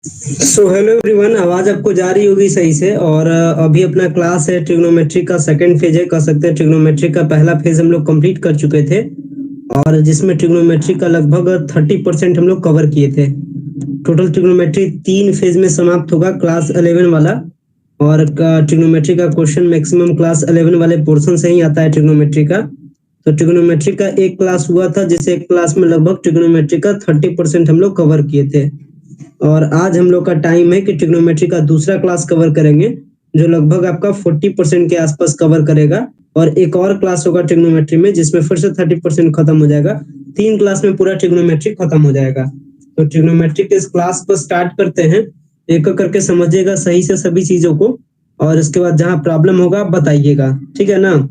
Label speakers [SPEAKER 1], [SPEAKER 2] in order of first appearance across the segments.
[SPEAKER 1] So hello everyone, आवाज आपको जा रही होगी सही से। और अभी अपना क्लास है ट्रिग्नोमेट्री का सेकंड फेज है, कह सकते हैं। ट्रिग्नोमेट्री का पहला फेज हम लोग कंप्लीट कर चुके थे और जिसमें ट्रिग्नोमेट्री का लगभग 30% हम लोग कवर किए थे। टोटल ट्रिग्नोमेट्री 3 फेज में समाप्त होगा, क्लास 11 वाला। और ट्रिग्नोमेट्री का क्वेश्चन मैक्सिमम क्लास 11 वाले पोर्शन से ही आता है ट्रिग्नोमेट्री का। तो ट्रिग्नोमेट्री का एक क्लास हुआ था, जिस एक क्लास में लगभग ट्रिग्नोमेट्री का 30% हम लोग कवर किए थे। और आज हम लोग का टाइम है कि ट्रिग्नोमेट्री का दूसरा क्लास कवर करेंगे, जो लगभग आपका 40% के आसपास कवर करेगा। और एक और क्लास होगा ट्रिग्नोमेट्री में, जिसमें फिर से 30% खत्म हो जाएगा। 3 क्लास में पूरा ट्रिग्नोमेट्री खत्म हो जाएगा। तो ट्रिग्नोमेट्री के इस क्लास को स्टार्ट करते हैं। एक एक करके समझिएगा सही से सभी चीजों को, और इसके बाद जहां प्रॉब्लम होगा आप बताइएगा, ठीक है ना।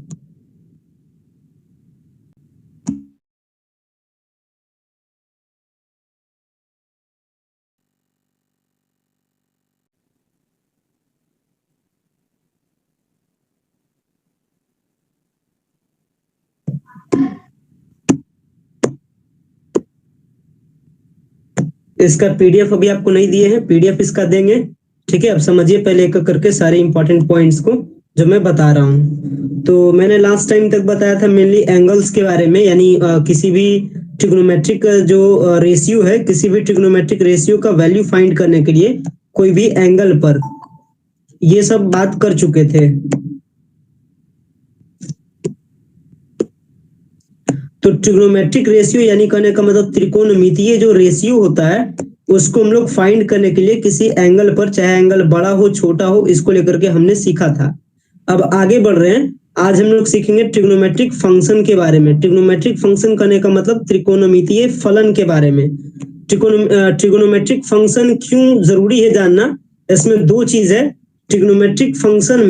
[SPEAKER 1] इसका पीडीएफ अभी आपको नहीं दिए हैं, पीडीएफ इसका देंगे, ठीक है। अब समझिए पहले एक एक करके सारे इंपॉर्टेंट पॉइंट्स को जो मैं बता रहा हूँ। तो मैंने लास्ट टाइम तक बताया था मेनली एंगल्स के बारे में, यानी किसी भी ट्रिग्नोमेट्रिक जो रेशियो है, किसी भी ट्रिग्नोमेट्रिक रेशियो का वैल्यू फाइंड करने के लिए कोई भी एंगल पर, ये सब बात कर चुके थे। तो ट्रिग्नोमेट्रिक रेशियो यानी कहने का मतलब त्रिकोणमितीय जो रेशियो होता है, उसको हम लोग फाइंड करने के लिए किसी एंगल पर, चाहे एंगल बड़ा हो छोटा हो, इसको लेकर के हमने सीखा था। अब आगे बढ़ रहे हैं। आज हम लोग सीखेंगे ट्रिग्नोमेट्रिक फंक्शन के बारे में। ट्रिग्नोमेट्रिक फंक्शन करने का मतलब त्रिकोणमितीय फलन के बारे में। ट्रिग्नोमेट्रिक फंक्शन क्यों जरूरी है जानना, इसमें 2 चीज है। ट्रिग्नोमेट्रिक फंक्शन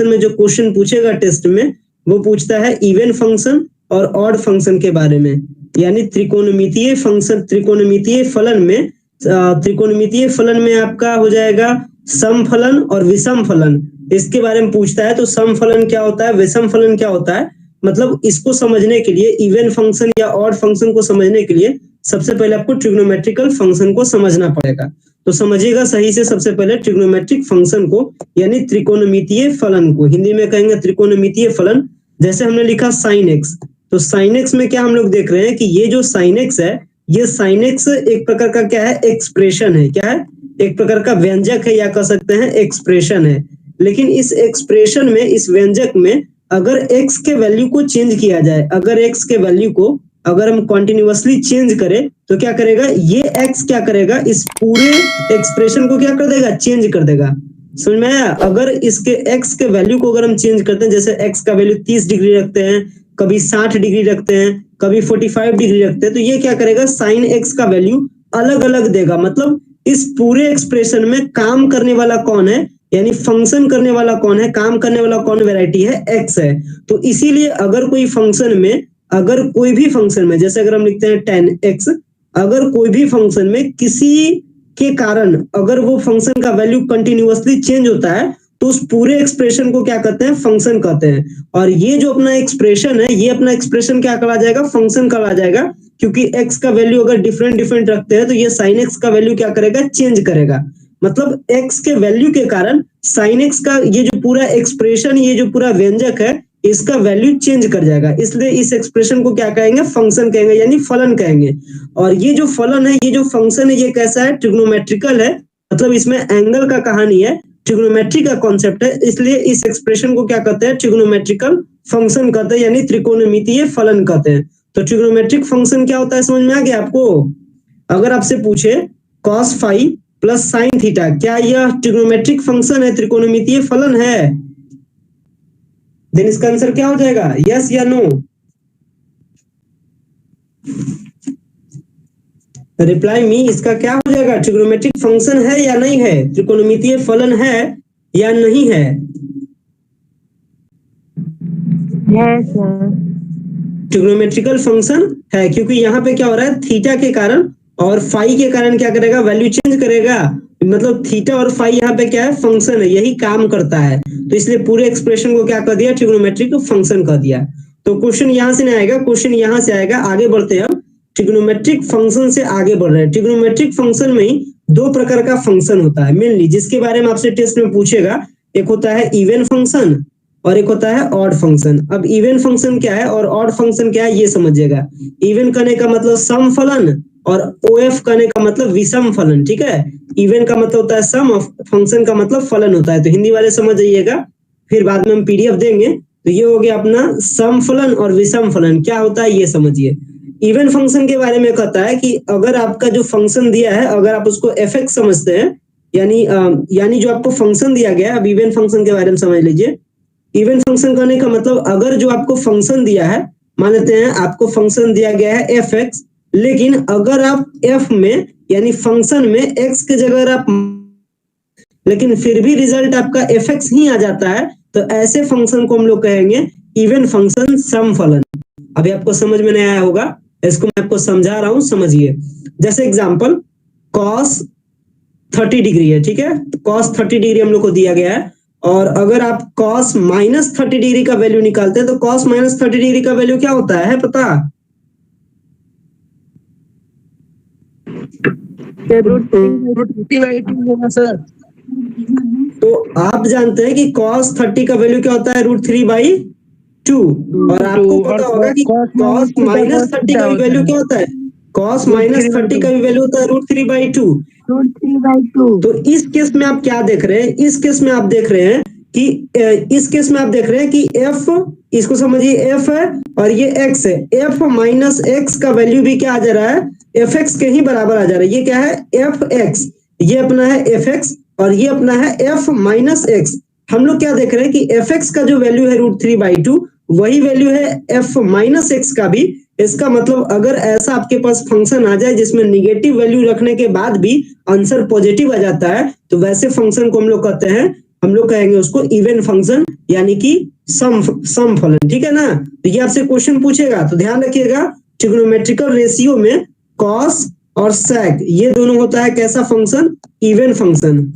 [SPEAKER 1] में जो क्वेश्चन पूछेगा टेस्ट में, वो पूछता है इवन फंक्शन और ऑड फंक्शन के बारे में। यानी त्रिकोणमितीय फंक्शन, त्रिकोणमितीय फलन में आपका हो जाएगा सम फलन और विषम फलन, इसके बारे में पूछता है। तो सम फलन क्या होता है, विषम फलन क्या होता है, मतलब इसको समझने के लिए, इवन फंक्शन या ऑड फंक्शन को समझने के लिए सबसे पहले आपको ट्रिग्नोमेट्रिकल फंक्शन को समझना पड़ेगा। तो समझिएगा सही से सबसे पहले ट्रिग्नोमेट्रिक फंक्शन को, यानी त्रिकोणमितीय फलन को। हिंदी में कहेंगे त्रिकोणमितीय फलन। जैसे हमने लिखा साइन एक्स, तो साइन एक्स में क्या हम लोग देख रहे हैं कि ये जो साइन एक्स है, ये साइन एक्स एक प्रकार का क्या है, एक्सप्रेशन है। क्या है, एक प्रकार का व्यंजक है, या कह सकते हैं एक्सप्रेशन है। लेकिन इस एक्सप्रेशन में, इस व्यंजक में अगर एक्स के वैल्यू को चेंज किया जाए, अगर एक्स के वैल्यू को अगर हम कॉन्टिन्यूअसली चेंज करें, तो क्या करेगा ये एक्स, क्या करेगा इस पूरे एक्सप्रेशन को क्या कर देगा, चेंज कर देगा। समझ में आया। अगर इसके एक्स के वैल्यू को अगर हम चेंज करते हैं, जैसे एक्स का वैल्यू 30 डिग्री रखते हैं, कभी 60 डिग्री रखते हैं, कभी 45 डिग्री रखते हैं, तो ये क्या करेगा, साइन एक्स का वैल्यू अलग अलग देगा। मतलब इस पूरे एक्सप्रेशन में काम करने वाला कौन है, यानी फंक्शन करने वाला कौन है, काम करने वाला कौन वैरायटी है, एक्स है। तो इसीलिए अगर कोई फंक्शन में, अगर कोई भी फंक्शन में, जैसे अगर हम लिखते हैं 10x, अगर कोई भी फंक्शन में किसी के कारण अगर वो फंक्शन का वैल्यू कंटिन्यूअसली चेंज होता है, तो उस पूरे एक्सप्रेशन को क्या कहते हैं, फंक्शन कहते हैं। और ये जो अपना एक्सप्रेशन है, ये अपना एक्सप्रेशन क्या कहा जाएगा, फंक्शन कहा जाएगा। क्योंकि एक्स का वैल्यू अगर डिफरेंट डिफरेंट रखते हैं, तो ये साइन एक्स का वैल्यू क्या करेगा, चेंज करेगा। मतलब एक्स के वैल्यू के कारण साइन एक्स का ये जो पूरा एक्सप्रेशन, ये जो पूरा व्यंजक है, इसका वैल्यू चेंज कर जाएगा। इसलिए इस एक्सप्रेशन को क्या कहेंगे, फंक्शन कहेंगे, यानी फलन कहेंगे। और ये जो फलन है, ये जो फंक्शन है, ये कैसा है, ट्रिग्नोमेट्रिकल है। मतलब इसमें एंगल का कहानी है, ट्रिग्नोमेट्री का कॉन्सेप्ट है। इसलिए इस एक्सप्रेशन को क्या कहते हैं, ट्रिग्नोमेट्रिकल फंक्शन कहते हैं, यानी त्रिकोणमितीय फलन कहते हैं। तो ट्रिग्नोमेट्रिक फंक्शन क्या होता है, समझ में आ गया आपको। अगर आपसे पूछे cos five plus sine theta, क्या यह ट्रिग्नोमेट्रिक फंक्शन है, त्रिकोणमितीय फलन है, देन इसका आंसर क्या हो जाएगा, यस या नो। रिप्लाई मी, इसका क्या हो जाएगा, ट्रिग्नोमेट्रिक फंक्शन है या नहीं है, त्रिकोणमितीय फलन है या नहीं है।
[SPEAKER 2] सर।
[SPEAKER 1] ट्रिग्नोमेट्रिकल फंक्शन है, क्योंकि यहाँ पे क्या हो रहा है, थीटा के कारण और फाई के कारण क्या करेगा, वैल्यू चेंज करेगा। मतलब थीटा और फाई यहाँ पे क्या है, फंक्शन है, यही काम करता है। तो इसलिए पूरे एक्सप्रेशन को क्या कर दिया, ट्रिग्नोमेट्रिक फंक्शन कर दिया। तो क्वेश्चन यहाँ से नहीं आएगा, क्वेश्चन यहाँ से आएगा। आगे बढ़ते हैं, ट्रिग्नोमेट्रिक फंक्शन से आगे बढ़ रहे हैं। ट्रिग्नोमेट्रिक फंक्शन में ही दो प्रकार का फंक्शन होता है मेनली, जिसके बारे में आपसे टेस्ट में पूछेगा। एक होता है इवन फंक्शन और एक होता है ऑड फंक्शन। अब इवन फंक्शन क्या है और ऑड फंक्शन क्या है ये समझिएगा। इवन करने का मतलब सम फलन और ओएफ करने का मतलब विषम फलन, ठीक है। इवन का मतलब होता है सम और फंक्शन का मतलब फलन होता है, तो हिंदी वाले समझ जाइएगा, फिर बाद में हम पीडीएफ देंगे। तो ये हो गया अपना सम फलन और विषम फलन क्या होता है ये समझिए। इवन फंक्शन के बारे में कहता है कि अगर आपका जो फंक्शन दिया है अगर आप उसको एफ एक्स समझते हैं, यानी जो आपको फंक्शन दिया गया है, अब इवन फंक्शन के बारे में समझ लीजिए। इवन फंक्शन करने का मतलब अगर जो आपको फंक्शन दिया है, मान लेते हैं आपको फंक्शन दिया गया है एफ एक्स, लेकिन अगर आप एफ में यानी फंक्शन में एक्स की जगह आप लेकिन फिर भी रिजल्ट आपका एफ एक्स ही आ जाता है, तो ऐसे फंक्शन को हम लोग कहेंगे इवन फंक्शन सम फलन। अभी आपको समझ में नहीं आया होगा, इसको मैं आपको समझा रहा हूं, समझिए। जैसे एग्जांपल cos 30 डिग्री है, ठीक है। cos 30 डिग्री हम लोग को दिया गया है, और अगर आप cos माइनस 30 डिग्री का वैल्यू निकालते हैं तो cos माइनस 30 डिग्री का वैल्यू क्या होता है पता?
[SPEAKER 2] सर
[SPEAKER 1] तो आप जानते हैं कि cos 30 का वैल्यू क्या होता है √3/2, और आपको पता होगा कि cos माइनस 30 का वैल्यू क्या होता है, cos माइनस 30 का भी वैल्यू होता है √3/2। तो इस केस में आप क्या देख रहे हैं, इस केस में आप देख रहे हैं कि f, इसको समझिए f है और ये x है, f माइनस x का वैल्यू भी क्या आ जा रहा है, fx के ही बराबर आ जा रहा है। ये क्या है fx, ये अपना है fx और ये अपना है f माइनस x। हम लोग क्या देख रहे हैं कि fx का जो वैल्यू है √3/2 वही वैल्यू है f माइनस x का भी। इसका मतलब अगर ऐसा आपके पास फंक्शन आ जाए जिसमें निगेटिव वैल्यू रखने के बाद भी आंसर पॉजिटिव आ जाता है, तो वैसे फंक्शन को हम लोग कहते हैं, हम लोग कहेंगे उसको इवन फंक्शन यानी कि सम फलन, ठीक है ना। तो ये आपसे क्वेश्चन पूछेगा तो ध्यान रखिएगा, ट्रिग्नोमेट्रिकल रेशियो में कॉस और सेक ये दोनों होता है कैसा फंक्शन, इवन फंक्शन।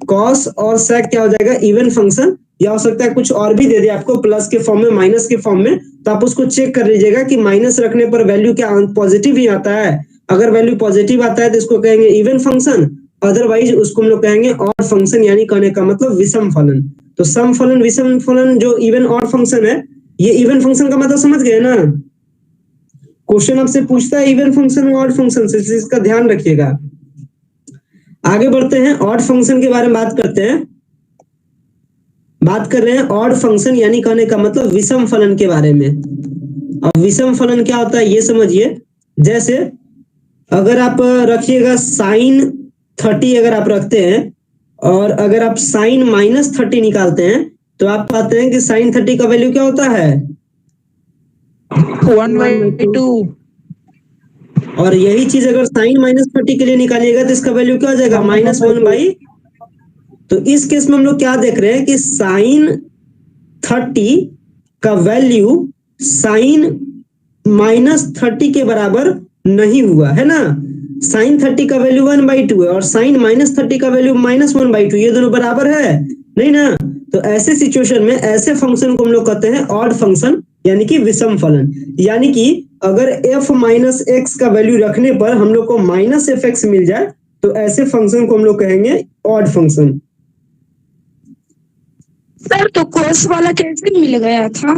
[SPEAKER 1] कॉस और सेक क्या हो जाएगा, इवन फंक्शन। या हो सकता है कुछ और भी दे दे आपको प्लस के फॉर्म में, माइनस के फॉर्म में, तो आप उसको चेक कर लीजिएगा कि माइनस रखने पर वैल्यू क्या पॉजिटिव ही आता है। अगर वैल्यू पॉजिटिव आता है तो इसको कहेंगे इवन फंक्शन, अदरवाइज उसको हम लोग कहेंगे ऑड फंक्शन, यानी कहने का मतलब विषम फलन। तो सम फलन विषम फलन जो इवन ऑड फंक्शन है, ये इवन फंक्शन का मतलब समझ गए ना। क्वेश्चन आपसे पूछता है इवन फंक्शन और ऑड फंक्शन से, इसका ध्यान रखिएगा। आगे बढ़ते हैं, ऑड फंक्शन के बारे में बात करते हैं। बात कर रहे हैं ऑड फंक्शन यानी कहने का मतलब विषम फलन के बारे में। अब विषम फलन क्या होता है ये समझिए। जैसे अगर आप रखिएगा sin 30 अगर आप रखते हैं और अगर आप sin माइनस 30 निकालते हैं तो आप पाते हैं कि sin 30 का वैल्यू क्या होता है
[SPEAKER 2] 1/2।
[SPEAKER 1] और यही चीज अगर sin माइनस 30 के लिए निकालिएगा तो इसका वैल्यू क्या हो जाएगा -1/। तो इस केस में हम लोग क्या देख रहे हैं कि sin 30 का वैल्यू sin माइनस 30 के बराबर नहीं हुआ है ना। sin 30 का वैल्यू 1/2 है और sin माइनस 30 का वैल्यू -1/2, ये दोनों बराबर है नहीं ना। तो ऐसे सिचुएशन में ऐसे फंक्शन को हम लोग कहते हैं ऑड फंक्शन यानी कि विषम फलन। यानी कि अगर f माइनस x का वैल्यू रखने पर हम लोग को माइनस fx मिल जाए तो ऐसे फंक्शन को हम लोग कहेंगे ऑड फंक्शन।
[SPEAKER 3] सर तो cos वाला कैसे मिल गया था?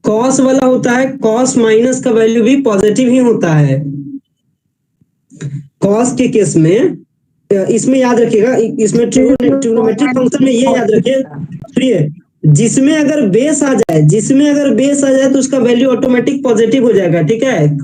[SPEAKER 1] cos वाला होता है, cos माइनस का वैल्यू भी पॉजिटिव ही होता है। cos के केस में इसमें याद रखिएगा, इसमें ट्रिग्नोमेट्रिक फंक्शन में ये याद रखिए, सुनिए, जिसमें अगर बेस आ जाए तो उसका वैल्यू ऑटोमेटिक पॉजिटिव हो जाएगा, ठीक है।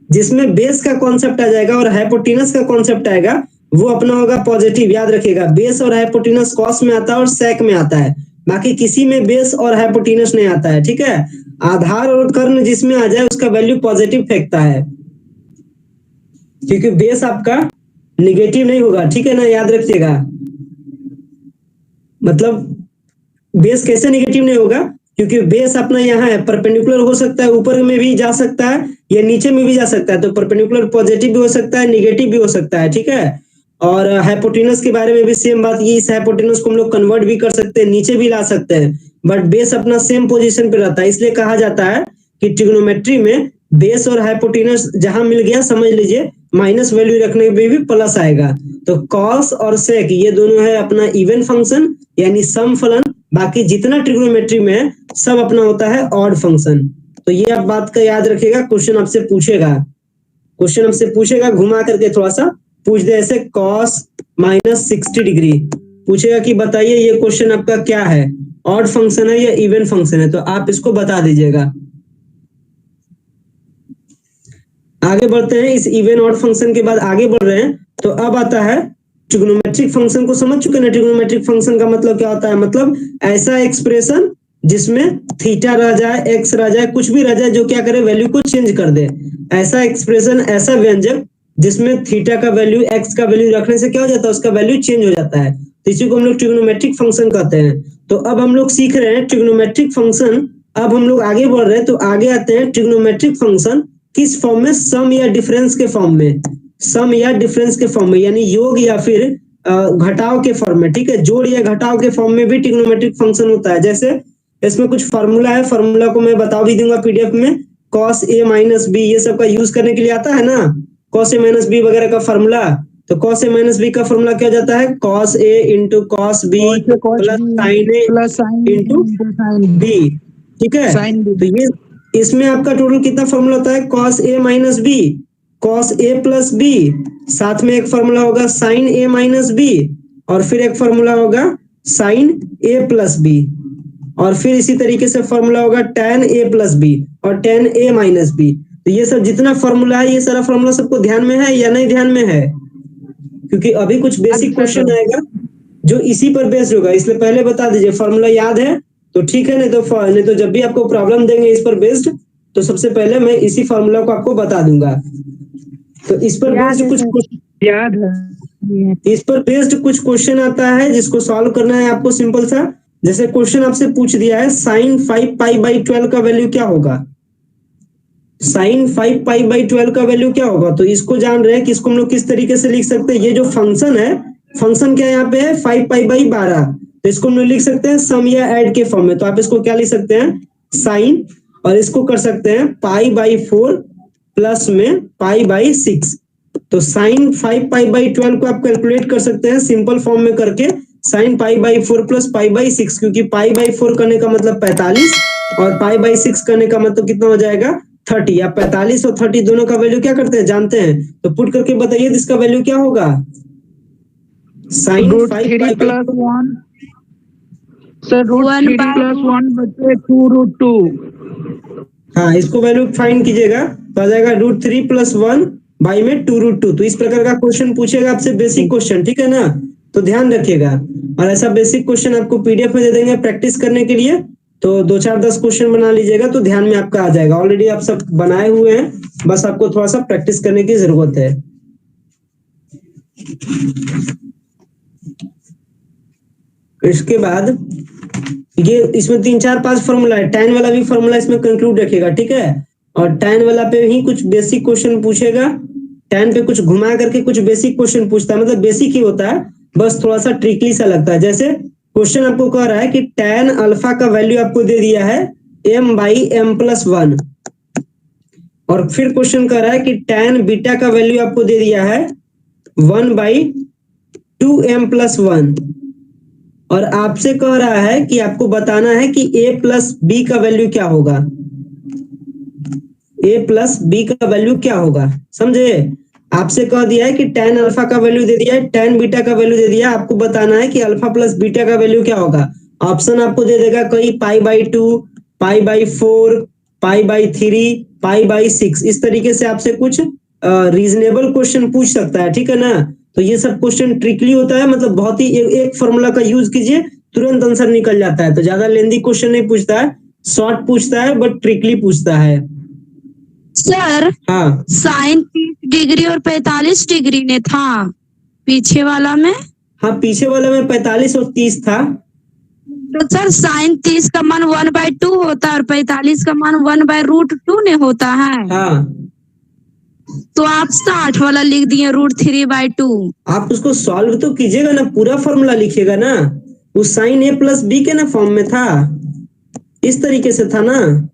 [SPEAKER 1] जिसमें बेस का कॉन्सेप्ट आ जाएगा और हाइपोटेनस का कॉन्सेप्ट आएगा वो अपना होगा पॉजिटिव। याद रखिएगा बेस और हाइपोटेनस कॉस में आता है और सेक में आता है, बाकी किसी में बेस और हाइपोटेनस नहीं आता है, ठीक है। आधार और कर्ण जिसमें आ जाए उसका वैल्यू पॉजिटिव फेंकता है, क्योंकि बेस आपका निगेटिव नहीं होगा, ठीक है ना, याद रखिएगा। मतलब बेस कैसे निगेटिव नहीं होगा, क्योंकि बेस अपना यहाँ है, परपेंडिकुलर हो सकता है, ऊपर में भी जा सकता है या नीचे में भी जा सकता है, तो परपेंडिकुलर पॉजिटिव भी हो सकता है, निगेटिव भी हो सकता है, ठीक है। और हाइपोटेनस के बारे में भी सेम बात, ये इस हाइपोटेनस को हम लोग कन्वर्ट भी कर सकते हैं, नीचे भी ला सकते हैं, बट बेस अपना सेम पोजीशन पे रहता है। इसलिए कहा जाता है कि ट्रिग्नोमेट्री में बेस और हाइपोटेनस जहां मिल गया समझ लीजिए माइनस वैल्यू रखने पे भी प्लस आएगा। तो कॉस और सेक ये दोनों है अपना इवन फंक्शन यानी सम फलन, बाकी जितना ट्रिग्नोमेट्री में है सब अपना होता है ऑड फंक्शन। तो ये आप बात का याद रखिएगा, क्वेश्चन आपसे पूछेगा घुमा करके थोड़ा सा पूछ दे, ऐसे कॉस माइनस 60 डिग्री पूछेगा कि बताइए ये क्वेश्चन आपका क्या है, ऑड फंक्शन है या इवन फंक्शन है, तो आप इसको बता दीजिएगा। आगे बढ़ते हैं, इस इवन ऑड फंक्शन के बाद आगे बढ़ रहे हैं। तो अब आता है ट्रिग्नोमेट्रिक फंक्शन को समझ चुके ना। ट्रिग्नोमेट्रिक फंक्शन का मतलब क्या होता है, मतलब ऐसा एक्सप्रेशन जिसमें थीटा रह जाए, एक्स रह जाए, कुछ भी रह जाए जो क्या करे वैल्यू को चेंज कर दे। ऐसा एक्सप्रेशन, ऐसा व्यंजक जिसमें थीटा का वैल्यू, एक्स का वैल्यू रखने से क्या हो जाता है, उसका वैल्यू चेंज हो जाता है। तो इसी को हम लोग ट्रिग्नोमेट्रिक फंक्शन कहते हैं। तो अब हम लोग सीख रहे हैं ट्रिग्नोमेट्रिक फंक्शन। अब हम लोग आगे बढ़ रहे हैं, तो आगे आते हैं ट्रिग्नोमेट्रिक फंक्शन किस फॉर्म में, सम या डिफरेंस के फॉर्म में, सम या डिफरेंस के फॉर्म में, यानी योग या फिर घटाव के फॉर्म में। ठीक है, जोड़ या घटाव के फॉर्म में भी ट्रिग्नोमेट्रिक फंक्शन होता है। जैसे इसमें कुछ फार्मूला है, फार्मूला को मैं बता भी दूंगा पीडीएफ में। cos a माइनस बी ये सब का यूज करने के लिए आता है ना, cos a माइनस बी वगैरह का फार्मूला। तो cos a माइनस बी का फार्मूला क्या जाता है, cos a into cos b plus sin a into b। ठीक है, तो ये इसमें आपका टोटल कितना फार्मूला होता है, cos a minus B, cos a plus B, साथ में एक फार्मूला होगा sin a माइनस बी, और फिर एक फार्मूला होगा sin a प्लस बी, और फिर इसी तरीके से फार्मूला होगा tan a प्लस बी और tan a माइनस बी। तो ये सब जितना फार्मूला है, ये सारा फार्मूला सबको ध्यान में है या नहीं ध्यान में है, क्योंकि अभी कुछ बेसिक क्वेश्चन आएगा जो इसी पर बेस्ड होगा, इसलिए पहले बता दीजिए फार्मूला याद है तो ठीक है, नहीं तो जब भी आपको प्रॉब्लम देंगे इस पर बेस्ड, तो सबसे पहले मैं इसी फार्मूला को आपको बता दूंगा। तो इस पर बेस्ड कुछ
[SPEAKER 2] याद है,
[SPEAKER 1] इस पर बेस्ड कुछ क्वेश्चन आता है जिसको सॉल्व करना है आपको सिंपल सा। जैसे क्वेश्चन आपसे पूछ दिया है साइन 5 पाई बाई 12 का वैल्यू क्या होगा, साइन 5 पाई बाई 12 का वैल्यू क्या होगा। तो इसको जान रहे हैं कि इसको हम लोग किस तरीके से लिख सकते हैं। ये जो फंक्शन है, फंक्शन क्या यहाँ पे है 5 पाई बाई 12, तो इसको हम लोग लिख सकते हैं सम या ऐड के फॉर्म में। तो आप इसको क्या लिख सकते हैं, साइन, और इसको कर सकते हैं पाई बाई 4 प्लस में पाई बाई 6। तो साइन 5 पाई बाई 12 को आप कैलकुलेट कर सकते हैं सिंपल फॉर्म में करके, sine pi by 4 plus pi by 6, क्योंकि पाई बाई 4 करने का मतलब 45 और पाई बाई 6 करने का मतलब कितना हो जाएगा 30। आप 45 और 30 दोनों का वैल्यू क्या करते हैं जानते हैं, तो पुट करके बताइए इसका वैल्यू क्या होगा, साइन 5
[SPEAKER 2] प्लस 1 सर √3 प्लस 1 बटे 2√2।
[SPEAKER 1] हाँ, इसको वैल्यू फाइंड कीजिएगा तो आ जाएगा √3 प्लस 1 बाई में 2√2। तो इस प्रकार का क्वेश्चन पूछेगा आपसे, बेसिक क्वेश्चन, ठीक है ना, तो ध्यान रखिएगा। और ऐसा बेसिक क्वेश्चन आपको पीडीएफ में दे देंगे प्रैक्टिस करने के लिए, तो 2-4-10 क्वेश्चन बना लीजिएगा तो ध्यान में आपका आ जाएगा। ऑलरेडी आप सब बनाए हुए हैं, बस आपको थोड़ा सा प्रैक्टिस करने की जरूरत है। इसके बाद ये इसमें 3-4-5 फॉर्मूला है, tan वाला भी फॉर्मूला इसमें कंक्लूड रखिएगा, ठीक है। और tan वाला पे ही कुछ बेसिक क्वेश्चन पूछेगा, tan पे कुछ घुमा करके कुछ बेसिक क्वेश्चन पूछता है, मतलब बेसिक ही होता है, बस थोड़ा सा ट्रिकली सा लगता है। जैसे क्वेश्चन आपको कह रहा है कि tan अल्फा का वैल्यू आपको दे दिया है m बाई m प्लस 1, और फिर क्वेश्चन कह रहा है कि tan बीटा का वैल्यू आपको दे दिया है 1 बाई 2m प्लस 1, और आपसे कह रहा है कि आपको बताना है कि a प्लस बी का वैल्यू क्या होगा, a प्लस बी का वैल्यू क्या होगा, समझे। आपसे कह दिया है कि tan अल्फा का वैल्यू दे दिया है, tan बीटा का वैल्यू दे दिया, आपको बताना है कि अल्फा प्लस बीटा का वैल्यू क्या होगा। ऑप्शन आपको दे देगा कहीं pi by 2, pi by 4, pi by 3, pi by 6, इस तरीके से आपसे कुछ रीजनेबल क्वेश्चन पूछ सकता है, ठीक है ना। तो ये सब क्वेश्चन ट्रिकली होता है, मतलब बहुत ही एक फॉर्मूला का यूज कीजिए तुरंत आंसर निकल जाता है। तो ज्यादा लेंदी क्वेश्चन नहीं पूछता है, शॉर्ट पूछता है बट ट्रिकली पूछता है।
[SPEAKER 3] सर
[SPEAKER 1] हाँ,
[SPEAKER 3] साइन 30 डिग्री और 45 डिग्री ने था पीछे वाला में।
[SPEAKER 1] हाँ पीछे वाला में 45 और 30 था।
[SPEAKER 3] तो सर साइन 30 का मान 1/2 होता है और 45 का मान 1/√2 ने होता है।
[SPEAKER 1] हाँ,
[SPEAKER 3] तो आप 60 वाला लिख दिए √3/2।
[SPEAKER 1] आप उसको सॉल्व तो कीजिएगा ना, पूरा फॉर्मूला लिखिएगा ना, उस साइन a प्लस बी के ना फॉर्म में था, इस तरीके से था ना,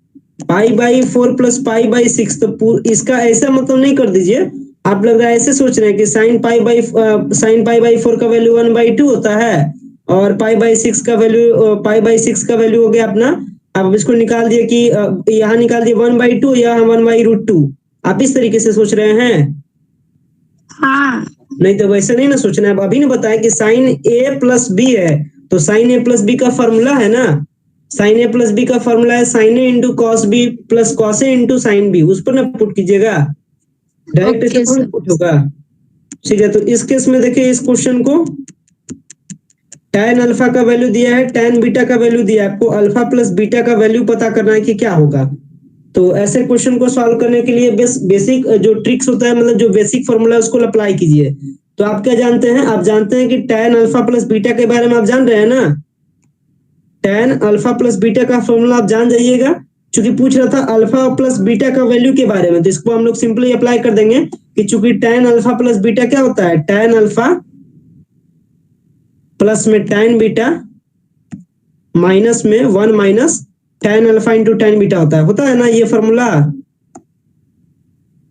[SPEAKER 1] pi by 4 plus pi by 6। तो इसका ऐसा मतलब नहीं कर दीजिए, आप लग रहा है ऐसे सोच रहे हैं कि sin पाई बाई 4 का वैल्यू 1/2 होता है, और पाई बाई 6 का वैल्यू हो गया अपना, आप इसको निकाल दिए कि यहाँ निकाल दिए 1/2, यहाँ 1/√2। आप इस तरीके से सोच रहे हैं?
[SPEAKER 3] हाँ
[SPEAKER 1] नहीं तो वैसे नहीं ना सोचना है। अब अभी ने बताया कि साइन ए प्लस बी है, तो साइन ए प्लस बी का फॉर्मूला है ना, साइन ए प्लस बी का फॉर्मूला है sine A into cos B plus cos A into sine B, उस पर ना पुट कीजिएगा, डायरेक्ट
[SPEAKER 3] ओके
[SPEAKER 1] ऐसे थोड़ी
[SPEAKER 3] सर।
[SPEAKER 1] पुट होगा। ठीक है, तो इस केस में देखिए इस क्वेश्चन को tan अल्फा का वैल्यू दिया है, tan बीटा का वैल्यू दिया है, आपको अल्फा प्लस बीटा का वैल्यू पता करना है कि क्या होगा। तो ऐसे क्वेश्चन को सॉल्व करने के लिए बेसिक जो ट्रिक्स होता है, मतलब जो बेसिक फॉर्मूला है उसको अप्लाई कीजिए। तो आप क्या जानते हैं? आप जानते हैं कि tan अल्फा प्लस बीटा के बारे में आप जान रहे हैं ना, tan अल्फा प्लस बीटा का फॉर्मूला आप जान जाइएगा। चूंकि पूछ रहा था अल्फा प्लस बीटा का वैल्यू के बारे में, तो इसको हम लोग सिंपली अप्लाई कर देंगे कि चूंकि tan अल्फा प्लस बीटा क्या होता है, tan अल्फा प्लस में tan बीटा माइनस में 1 minus tan alpha into tan beta होता है ना ये फॉर्मूला।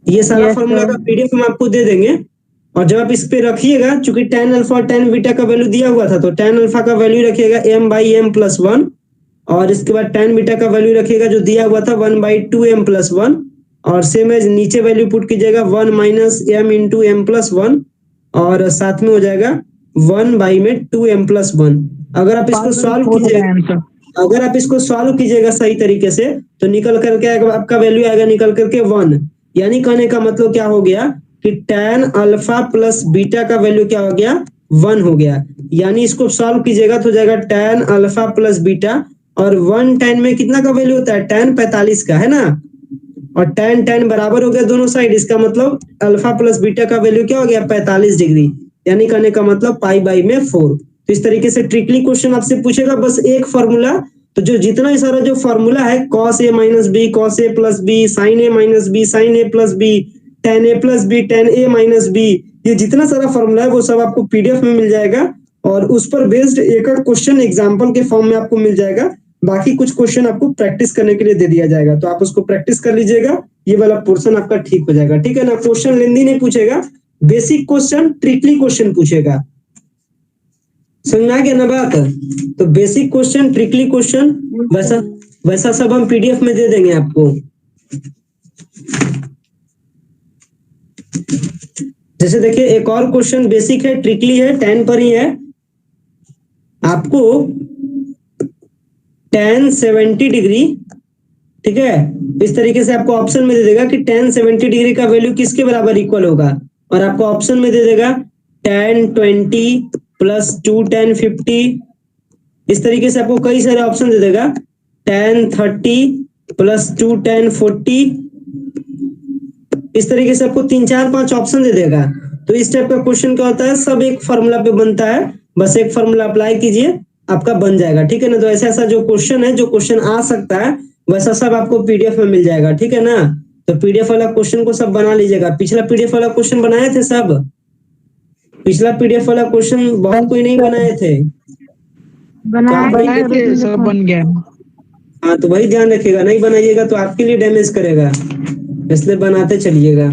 [SPEAKER 1] ये सारा
[SPEAKER 2] Yes,
[SPEAKER 1] फॉर्मूला
[SPEAKER 2] sir.
[SPEAKER 1] का पीडीएफ हम आपको दे देंगे, और जब आप इस पे रखिएगा, चूंकि tan अल्फा और tan बीटा का वैल्यू दिया हुआ था, तो tan अल्फा का वैल्यू रखिएगा m/m+1, और इसके बाद tan बीटा का वैल्यू रखिएगा जो दिया हुआ था 1/2m+1, और सेम एज नीचे वैल्यू पुट कीजिएगा 1 माइनस m इंटू m+1, और साथ में हो जाएगा 1/2m+1। अगर आप इसको सॉल्व
[SPEAKER 2] Four
[SPEAKER 1] कीजिएगा,
[SPEAKER 2] answer.
[SPEAKER 1] अगर आप इसको सॉल्व कीजिएगा सही तरीके से, तो निकल करके आपका वैल्यू आएगा निकल करके 1। यानी कहने का मतलब क्या हो गया कि tan अल्फा प्लस बीटा का वैल्यू क्या हो गया, 1 हो गया। यानी इसको सॉल्व कीजिएगा तो हो जाएगा tan अल्फा प्लस बीटा, और 1 tan में कितना का वैल्यू होता है, tan 45 का है ना, और tan tan बराबर हो गया दोनों साइड, इसका मतलब अल्फा प्लस बीटा का वैल्यू क्या हो गया, 45 डिग्री। यानी कहने का मतलब π/4। तो इस तरीके से ट्रिकली क्वेश्चन आपसे पूछेगा, बस एक फॉर्मूला, तो जो जितना सारा जो फॉर्मूला है cos a minus B, cos a plus B, sin a minus B, sin a plus B, tan a plus B, tan a minus B, ये जितना सारा फॉर्मूला है वो सब आपको पीडीएफ में मिल जाएगा, और उस पर बेस्ड एक क्वेश्चन एग्जाम्पल के फॉर्म में आपको मिल जाएगा। बाकी कुछ क्वेश्चन आपको प्रैक्टिस करने के लिए दे दिया जाएगा, तो आप उसको प्रैक्टिस कर लीजिएगा, ये वाला पोर्शन आपका ठीक हो जाएगा। ठीक है ना, क्वेश्चन लेंदी नहीं पूछेगा, बेसिक क्वेश्चन ट्रिकली क्वेश्चन पूछेगा। समझ में आ गया ना बात? तो बेसिक क्वेश्चन, ट्रिकली क्वेश्चन, वैसा वैसा सब हम पीडीएफ में दे देंगे आपको। जैसे देखिए एक और क्वेश्चन बेसिक है, ट्रिकली है, tan पर ही है। आपको tan 70 डिग्री, ठीक है, इस तरीके से आपको ऑप्शन में दे देगा कि tan 70 डिग्री का वैल्यू किसके बराबर इक्वल होगा, और आपको ऑप्शन में दे देगा tan 20 प्लस 2 tan 50। इस तरीके से आपको कई सारे ऑप्शन दे देगा, tan 30 प्लस 2 tan 40। इस तरीके से आपको 3 4 5 ऑप्शन दे देगा। तो इस टाइप का क्वेश्चन क्या होता है, सब एक फॉर्मूला पे बनता है, बस एक फॉर्मूला अप्लाई कीजिए आपका बन जाएगा। ठीक है ना, तो ऐसा ऐसा जो क्वेश्चन है, जो क्वेश्चन आ सकता है वैसा सब आपको पीडीएफ में मिल जाएगा। ठीक है ना, तो पीडीएफ वाला क्वेश्चन को सब बना लीजिएगा। पिछला पीडीएफ वाला क्वेश्चन बनाए थे सब, पिछला पीडीएफ वाला क्वेश्चन बहुत कोई नहीं बनाए थे,
[SPEAKER 2] बनाए थे, सब बन गया।
[SPEAKER 1] हाँ तो वही ध्यान रखिएगा, नहीं बनाइएगा तो आपके लिए डैमेज करेगा, इसलिए बनाते चलिएगा।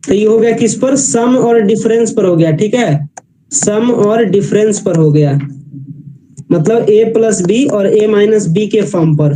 [SPEAKER 1] तो ये हो गया किस पर, सम और डिफरेंस पर हो गया। ठीक है, सम और डिफरेंस पर हो गया, मतलब a प्लस बी और a माइनस बी के फॉर्म पर।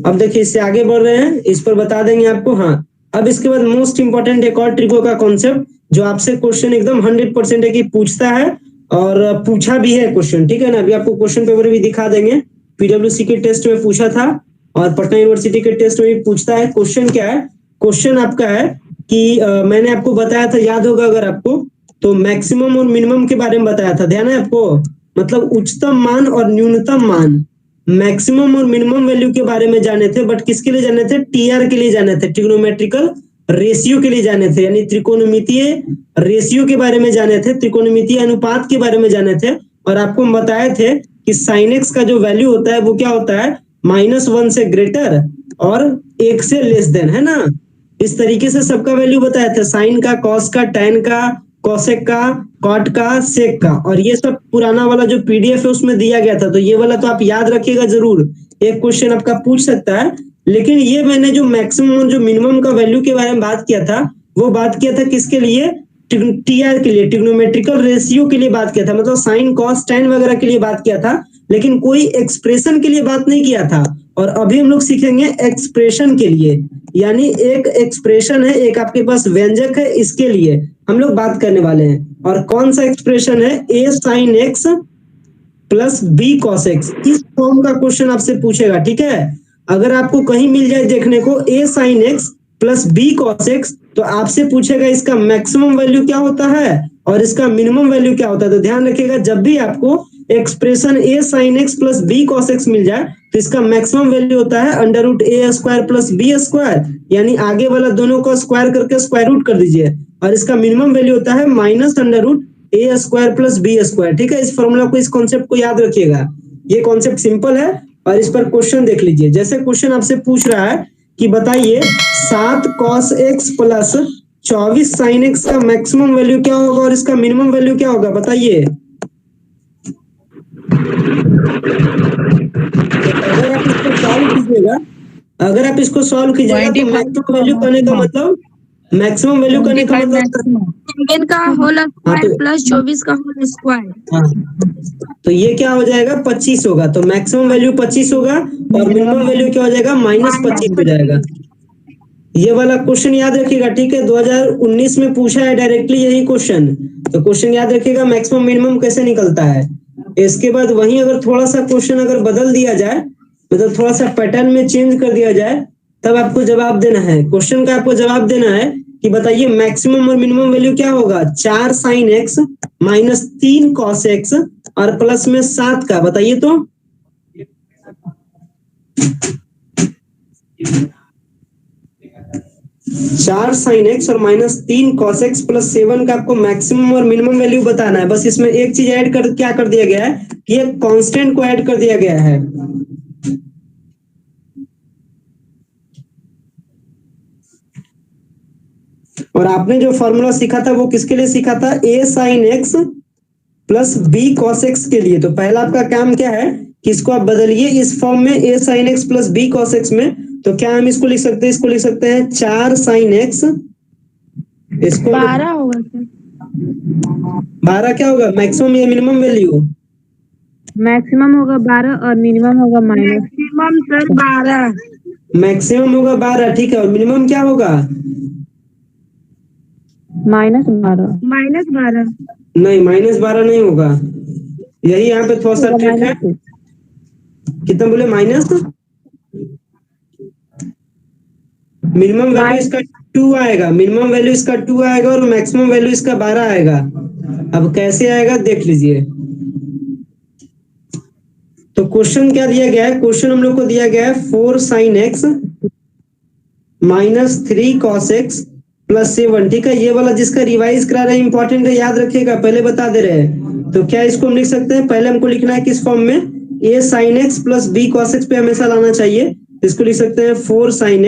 [SPEAKER 1] अब देखिए इससे आगे बढ़ रहे हैं, इस पर बता देंगे आपको। हाँ, अब इसके बाद मोस्ट इंपॉर्टेंट एक और ट्रिको का कॉन्सेप्ट, जो आपसे क्वेश्चन एकदम 100% है कि पूछता है, और पूछा भी है क्वेश्चन। ठीक है ना, अभी आपको क्वेश्चन पेपर भी दिखा देंगे, पीडब्ल्यूसी के टेस्ट में पूछा था, और पटना यूनिवर्सिटी के टेस्ट में भी पूछता है। क्वेश्चन क्या है, क्वेश्चन आपका है कि मैंने आपको बताया था, याद होगा अगर आपको, तो मैक्सिमम और मिनिमम के बारे में बताया था, ध्यान है आपको, मतलब उच्चतम मान और न्यूनतम मान, मैक्सिमम और मिनिमम वैल्यू के बारे में जाने थे, बट किसके लिए जाने थे, टीआर के लिए जाने थे, ट्रिग्नोमेट्रिकल रेशियो के लिए जाने थे, यानी त्रिकोणमितीय रेशियो के बारे में जाने थे, त्रिकोणमितीय अनुपात के बारे में जाने थे। और आपको हम बताए थे कि साइन एक्स का जो वैल्यू होता है वो क्या होता है, -1 से ग्रेटर और 1 से लेस देन, है ना। इस तरीके से सबका वैल्यू बताया था, साइन का, कॉस का, टैन का, कोसेक का, कॉट का, सेक का, और ये सब पुराना वाला जो पीडीएफ है उसमें दिया गया था। तो ये वाला तो आप याद रखिएगा जरूर, एक क्वेश्चन आपका पूछ सकता है लेकिन ये मैंने जो मैक्सिमम और जो मिनिमम का वैल्यू के बारे में बात किया था, वो बात किया था किसके लिए? टीआर के लिए, ट्रिग्नोमेट्रिकल रेशियो के लिए बात किया था, मतलब साइन कॉस टेन वगैरह के लिए बात किया था, लेकिन कोई एक्सप्रेशन के लिए बात नहीं किया था। और अभी हम लोग सीखेंगे एक्सप्रेशन के लिए, यानी एक एक्सप्रेशन है, एक आपके पास व्यंजक है, इसके लिए हम लोग बात करने वाले हैं। और कौन सा एक्सप्रेशन है? A sine X plus B cos X, इस फॉर्म का क्वेश्चन आपसे पूछेगा, ठीक है। अगर आपको कहीं मिल जाए देखने को A sine X plus B cos X, तो आपसे पूछेगा इसका मैक्सिमम वैल्यू क्या होता है और इसका मिनिमम वैल्यू क्या होता है। तो ध्यान रखिएगा, जब भी आपको expression A sine X plus B cos X मिल जाए, तो इसका मैक्सिमम वैल्यू होता है under root A square plus B square, यानी आगे वाला दोनों को स्क्वायर करके स्क्वायर रूट कर दीजिए, और इसका मिनिमम वैल्यू होता है minus under root A square plus B square, ठीक है। इस फॉर्मूला को, इस कॉन्सेप्ट को याद रखिएगा, ये कॉन्सेप्ट सिंपल है। और इस पर क्वेश्चन देख लीजिए, जैसे क्वेश्चन आपसे पूछ रहा है कि बताइए 7 cos x plus 24 sin x का मैक्सिमम वैल्यू क्या होगा और इसका मिनिमम वैल्यू क्या होगा, बताइए। अगर आप इसको सॉल्व कीजिएगा, अगर आप इसको सॉल्व कीजिएगा तो मैक्सिमम वैल्यू करने का मतलब, मैक्सिमम वैल्यू करने का मतलब
[SPEAKER 3] सेकंड का होल स्क्वायर प्लस 24 का होल स्क्वायर।
[SPEAKER 1] हाँ, तो ये क्या हो जाएगा? 25 होगा। तो मैक्सिमम वैल्यू 25 होगा और मिनिमम वैल्यू क्या हो जाएगा? -25 हो जाएगा। ये वाला क्वेश्चन याद रखिएगा, ठीक है। 2019 में पूछा है डायरेक्टली यही क्वेश्चन, तो क्वेश्चन याद रखिएगा मैक्सिमम मिनिमम कैसे निकलता है। इसके बाद वहीं अगर थोड़ा सा क्वेश्चन अगर बदल दिया जाए, मतलब थोड़ा सा पैटर्न में चेंज कर दिया जाए, तब आपको जवाब देना है। क्वेश्चन का आपको जवाब देना है कि बताइए मैक्सिमम और मिनिमम वैल्यू क्या होगा? 4 sin x minus 3 cos x और प्लस में 7 का, बताइए तो। चार साइन एक्स और माइनस 3 cos x प्लस 7 का आपको मैक्सिमम और मिनिमम वैल्यू बताना है। बस इसमें एक चीज ऐड कर, क्या कर दिया गया है कि एक कांस्टेंट को ऐड कर दिया गया है। और आपने जो फॉर्मूला सीखा था वो किसके लिए सीखा था? A sine X plus B cos X के लिए। तो पहला आपका काम क्या है कि इसको आप बदलिए इस फॉर्म में, A sine X plus B cos X में। तो क्या हम इसको लिख सकते हैं? इसको लिख सकते हैं 4 sin x, इसको
[SPEAKER 3] 12 होगा सर।
[SPEAKER 1] 12 क्या होगा? मैक्सिमम या मिनिमम वैल्यू?
[SPEAKER 4] मैक्सिमम होगा 12 और मिनिमम होगा माइनस।
[SPEAKER 3] Maximum sir 12।
[SPEAKER 1] मैक्सिमम होगा 12, ठीक है। और मिनिमम क्या होगा?
[SPEAKER 4] -12।
[SPEAKER 3] -12।
[SPEAKER 1] नहीं, -12 नहीं होगा, यही यहाँ पे थोड़ा सा ट्रिक है। कितना बोले? माइनस, मिनिमम वैल्यू इसका 2 आएगा, मिनिमम वैल्यू इसका 2 आएगा और मैक्सिमम वैल्यू इसका 12 आएगा। अब कैसे आएगा देख लीजिए। तो क्वेश्चन क्या दिया गया है? क्वेश्चन हम लोग को दिया गया है 4 sin x minus 3 cos x plus 7, ठीक है। ये वाला जिसका रिवाइज करा रहे हैं इंपॉर्टेंट है, याद रखिएगा, पहले बता दे रहे हैं। तो क्या इसको हम लिख सकते हैं? पहले हमको लिखना है किस फॉर्म में? a sin x plus b cos x पे हमेशा लाना चाहिए। इसको लिख सकते हैं 4 sin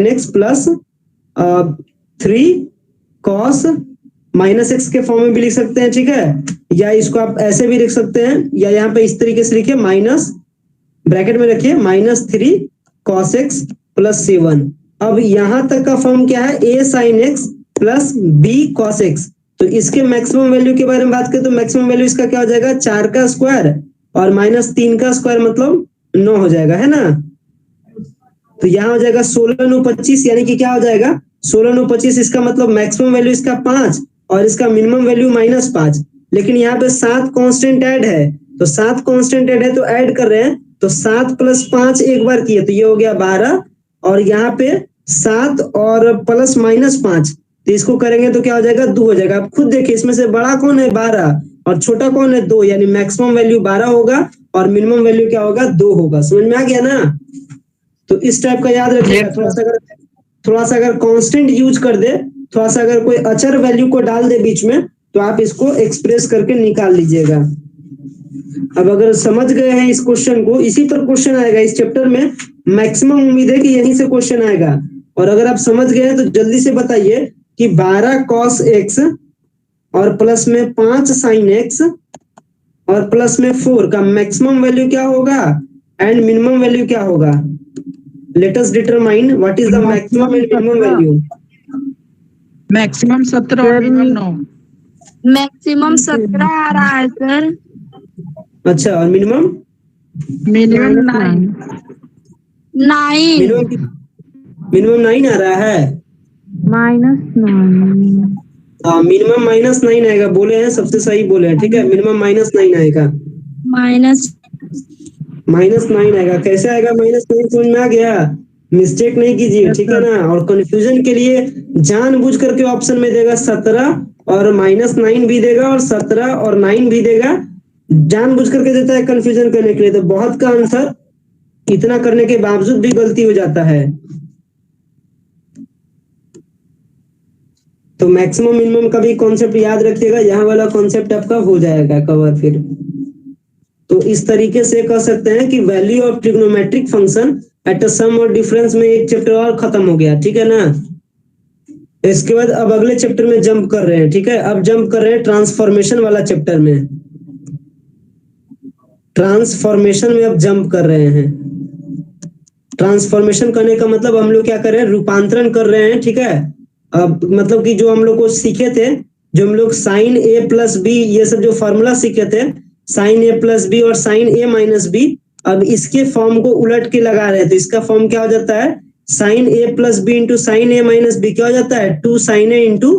[SPEAKER 1] x plus 3 cos minus x के फॉर्म में भी लिख सकते हैं, ठीक है। या इसको आप ऐसे भी लिख सकते हैं, या यहाँ पे इस तरीके से लिखिए, माइनस ब्रैकेट में रखिए -3 cos x प्लस 7। अब यहां तक का फॉर्म क्या है? a sin x plus b cos x। तो इसके मैक्सिमम वैल्यू के बारे में बात करें तो मैक्सिमम वैल्यू इसका क्या हो जाएगा? 4 का स्क्वायर और -3 का स्क्वायर, मतलब 9 हो जाएगा, है ना। तो यहाँ हो जाएगा 16 9 25, यानी कि क्या हो जाएगा? 16 9 25। इसका मतलब मैक्सिमम वैल्यू इसका 5 और इसका मिनिमम वैल्यू -5। लेकिन यहाँ पे 7 कांस्टेंट ऐड है, तो 7 कांस्टेंट ऐड है तो ऐड कर रहे हैं, तो 7 प्लस 5 एक बार किए तो ये हो गया 12, और यहाँ पे 7 और प्लस -5, तो इसको करेंगे तो क्या हो जाएगा? 2 हो जाएगा। आप खुद देखिए, इसमें से बड़ा कौन है? 12, और छोटा कौन है? 2, यानी मैक्सिमम वैल्यू 12 होगा और मिनिमम वैल्यू क्या होगा? 2 होगा। समझ में आ गया ना। तो इस टाइप का याद रखिएगा। थोड़ा सा अगर कांस्टेंट यूज कर दे, थोड़ा सा अगर कोई अचर वैल्यू को डाल दे बीच में, तो आप इसको एक्सप्रेस करके निकाल लीजिएगा। अब अगर समझ गए हैं इस क्वेश्चन को, इसी पर क्वेश्चन आएगा इस चैप्टर में, मैक्सिमम उम्मीद है कि यहीं से क्वेश्चन आएगा। और अगर आप समझ गए हैं तो जल्दी से बताइए कि 12 cos x और प्लस में 5 sin x और प्लस में 4 का मैक्सिमम वैल्यू क्या होगा एंड मिनिमम वैल्यू क्या होगा? let us determine what is the maximum and minimum value.
[SPEAKER 2] Maximum 17 और मिनिमम 9।
[SPEAKER 3] मैक्सिमम 17 आ रहा है सर।
[SPEAKER 1] अच्छा, और मिनिमम?
[SPEAKER 2] मिनिमम 9।
[SPEAKER 3] 9।
[SPEAKER 1] मिनिमम 9 आ रहा है।
[SPEAKER 4] -9।
[SPEAKER 1] हाँ, मिनिमम -9 आएगा, बोले हैं, सबसे सही बोले हैं, ठीक है। मिनिमम -9 आएगा। -9 आएगा। कैसे आएगा -9? समझ में आ गया? मिस्टेक नहीं कीजिए, ठीक है ना। और कंफ्यूजन के लिए जानबूझ करके ऑप्शन में देगा 17 और -9 भी देगा और 17 और 9 भी देगा, जानबूझ करके देता है कंफ्यूजन करने के लिए। तो बहुत का आंसर इतना करने के बावजूद भी गलती हो जाता है। तो मैक्सिमम मिनिमम का भी कॉन्सेप्ट याद रखिएगा, यहाँ वाला कॉन्सेप्ट आपका हो जाएगा कवर फिर। तो इस तरीके से कह सकते हैं कि value of trigonometric function at a sum और डिफरेंस में एक चैप्टर और खत्म हो गया, ठीक है ना। इसके बाद अब अगले चैप्टर में जंप कर रहे हैं, ठीक है। अब जंप कर रहे हैं ट्रांसफॉर्मेशन वाला चैप्टर में। ट्रांसफॉर्मेशन में अब जंप कर रहे हैं। ट्रांसफॉर्मेशन करने का मतलब हम लोग क्या कर रहे हैं, रूपांतरण कर रहे हैं, ठीक है। अब मतलब कि जो हम लोग को सीखे थे, जो हम लोग साइन ए प्लस बी ये सब जो फॉर्मूला सीखे थे, साइन ए प्लस बी और साइन ए माइनस बी, अब इसके फॉर्म को उलट के लगा रहे थे। इसका फॉर्म क्या हो जाता है, sine A plus B into sine A minus B क्या हो जाता है, 2 sine A into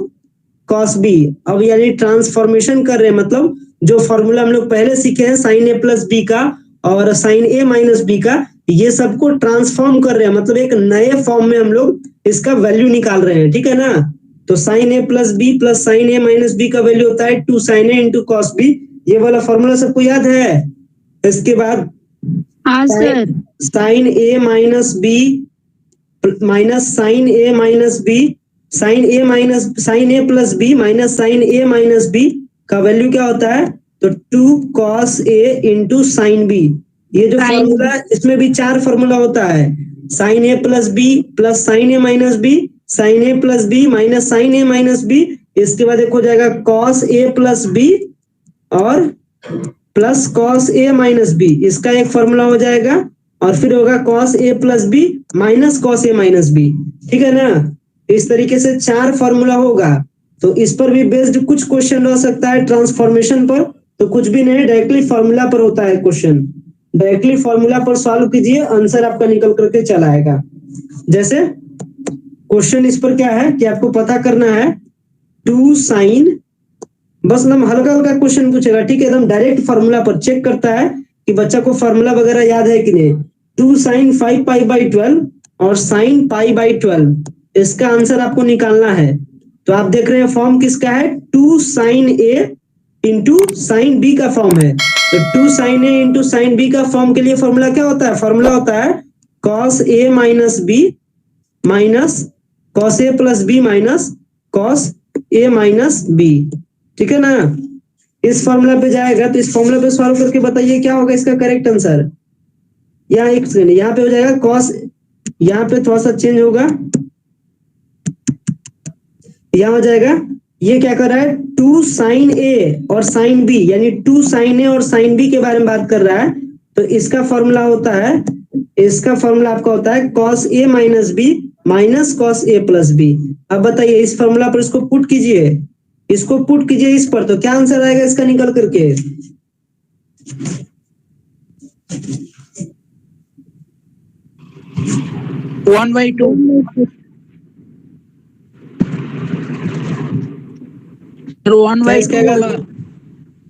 [SPEAKER 1] cos B. अब यानी ट्रांसफॉर्मेशन कर रहे हैं, मतलब जो फॉर्मूला हम लोग पहले सीखे हैं साइन ए प्लस बी का और साइन ए माइनस बी का, ये सबको ट्रांसफॉर्म कर रहे हैं, मतलब एक नए फॉर्म में हम लोग इसका वैल्यू निकाल रहे हैं, ठीक है ना। तो sine A plus B plus sine A minus B का वैल्यू होता है 2 sine A into cos B. ये वाला फॉर्मूला सबको याद है। इसके बाद
[SPEAKER 3] हाँ sir.
[SPEAKER 1] Sine A minus B minus sine A minus B, sine A plus B minus sine A minus B का वैल्यू क्या होता है, तो 2 cos a into sine B. ये जो फॉर्मूला है इसमें भी 4 फॉर्मूला होता है, sine A plus B plus sine A minus B, sine A plus B minus sine A minus B. इसके बाद एक हो जाएगा cos a प्लस बी और plus cos a minus B, इसका एक फॉर्मूला हो जाएगा। और फिर होगा cos a plus B minus cos a minus B, ठीक है ना। इस तरीके से 4 फॉर्मूला होगा। तो इस पर भी बेस्ड कुछ क्वेश्चन रह सकता है ट्रांसफॉर्मेशन पर, तो कुछ भी नहीं, डायरेक्टली फॉर्मूला पर होता है क्वेश्चन। डायरेक्टली फॉर्मूला पर सॉल्व कीजिए, आंसर आपका निकल करके चला आएगा। जैसे क्वेश्चन इस पर क्या है कि आपको पता करना है 2 साइन, बस हम हल्का हल्का क्वेश्चन पूछेगा, ठीक है। एकदम डायरेक्ट फॉर्मूला पर चेक करता है कि बच्चा को फॉर्मूला वगैरह याद है कि नहीं। 2 साइन 5 पाई बाई 12 और साइन पाई बाई 12, इसका आंसर आपको निकालना है। तो आप देख रहे हैं फॉर्म किसका है, 2 sine A into sine B का फॉर्म है। तो 2 sine A into sine B का फॉर्म के लिए फॉर्मूला क्या होता है, फॉर्मूला होता है cos a minus B minus cos a plus B minus cos a minus B, ठीक है ना। इस फॉर्मूला पे जाएगा, तो इस फॉर्मूला पे सॉल्व करके बताइए क्या होगा इसका करेक्ट आंसर। यहाँ एक सेकंड, यहाँ पे हो जाएगा cos, यहाँ पे थोड़ा सा चेंज होगा, यहाँ हो जाएगा, ये क्या कर रहा है 2 साइन ए और साइन बी, यानी 2 साइन ए और साइन बी के बारे में बात कर रहा है। तो इसका फॉर्मूला होता है, इसका फॉर्मूला आपका होता है cos a minus B minus cos a plus B. अब बताइए इस फॉर्मूला पर इसको पुट कीजिए, इसको पुट कीजिए इस पर, तो क्या आंसर आएगा इसका निकल करके।
[SPEAKER 2] 1/2